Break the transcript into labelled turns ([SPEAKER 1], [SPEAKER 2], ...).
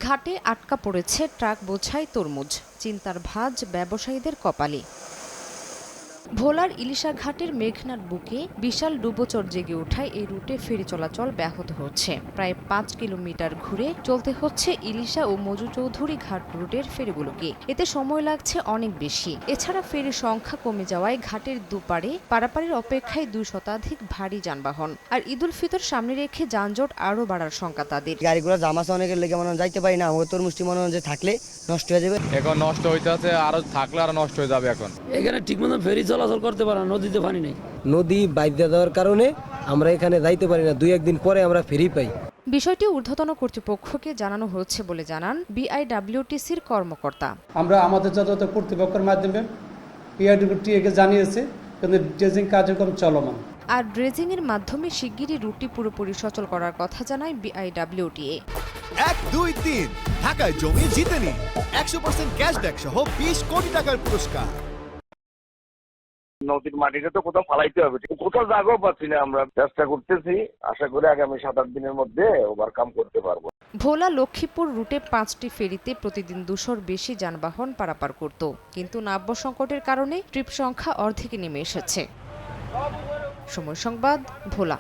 [SPEAKER 1] ঘাটে আটকা পড়েছে ট্রাক বোঝাই তরমুজ, চিন্তার ভাঁজ ব্যবসায়ীদের কপালে। ভোলার ইলিশা ঘাটের মেঘনার বুকে বিশাল ডুবোচর জেগে ওঠায় এই রুটে ফেরি চলাচল ব্যাহত হচ্ছে। প্রায় ৫ কিলোমিটার ঘুরে চলতে হচ্ছে ইলিশা ও মজু চৌধুরী ঘাট রুটের ফেরিগুলোকে। এতে সময় লাগছে অনেক বেশি। এছাড়া ফেরির সংখ্যা কমে যাওয়ায় ঘাটের দুপারে পারাপারের অপেক্ষায় ২ শতাধিক ভারী যানবাহন। আর ঈদুল ফিতর সামনে রেখে যানজট আরও বাড়ার শঙ্কা তাদের।
[SPEAKER 2] গাড়িগুলো জাম আছে অনেকের লেগে মনে যাইতে পারি না, তরমুজটি মনে হয় যে থাকলে নষ্ট হয়ে যাবে।
[SPEAKER 3] এখন নষ্ট হইতেছে, আরো থাকলে আরো নষ্ট হয়ে যাবে। এখন
[SPEAKER 4] এখানে ঠিকমতো ফেরি চলাচল করতে পারে না, নদীতে পানি নেই।
[SPEAKER 5] নদী বাইধ্যা দেওয়ার কারণে আমরা এখানে যাইতে পারি না, ২-১ দিন পরে আমরা ফেরি পাই।
[SPEAKER 1] বিষয়টি ঊর্ধ্বতন কর্তৃপক্ষকে জানানো হচ্ছে বলে জানান বিআইডব্লিউটিসির কর্মকর্তা।
[SPEAKER 6] আমরা আমাদের যথাযথ কর্তৃপক্ষের মাধ্যমে বিআইডব্লিউটিএকে জানিয়েছি, কিন্তু ড্রেজিং কার্যক্রম চলমান।
[SPEAKER 1] আর ড্রেজিংয়ের মাধ্যমে শিগগিরই রুটটি পুরোপুরি সচল করার কথা জানায় বিআইডব্লিউটিএ।
[SPEAKER 7] ১, ২, ৩ ঢাকায় জমি জিতে নিন ১০০% ক্যাশব্যাক সহ ২০ কোটি টাকার পুরস্কার।
[SPEAKER 8] নদীর মাটিটা তো কোথাও ফালাইতে হবে, কোথাও জায়গাও পাচ্ছি না। আমরা চেষ্টা করতেছি, আশা করি আগামী ৭-৮ দিনের মধ্যে ওভারকাম করতে পারবো।
[SPEAKER 1] ভোলা লক্ষ্মীপুর রুটে ৫টি ফেরিতে প্রতিদিন ২০০-র বেশি যানবাহন পারাপার করত, কিন্তু নাব্য সংকটের কারণে ট্রিপ সংখ্যা অর্ধেকে নেমে এসেছে। সময় সংবাদ, ভোলা।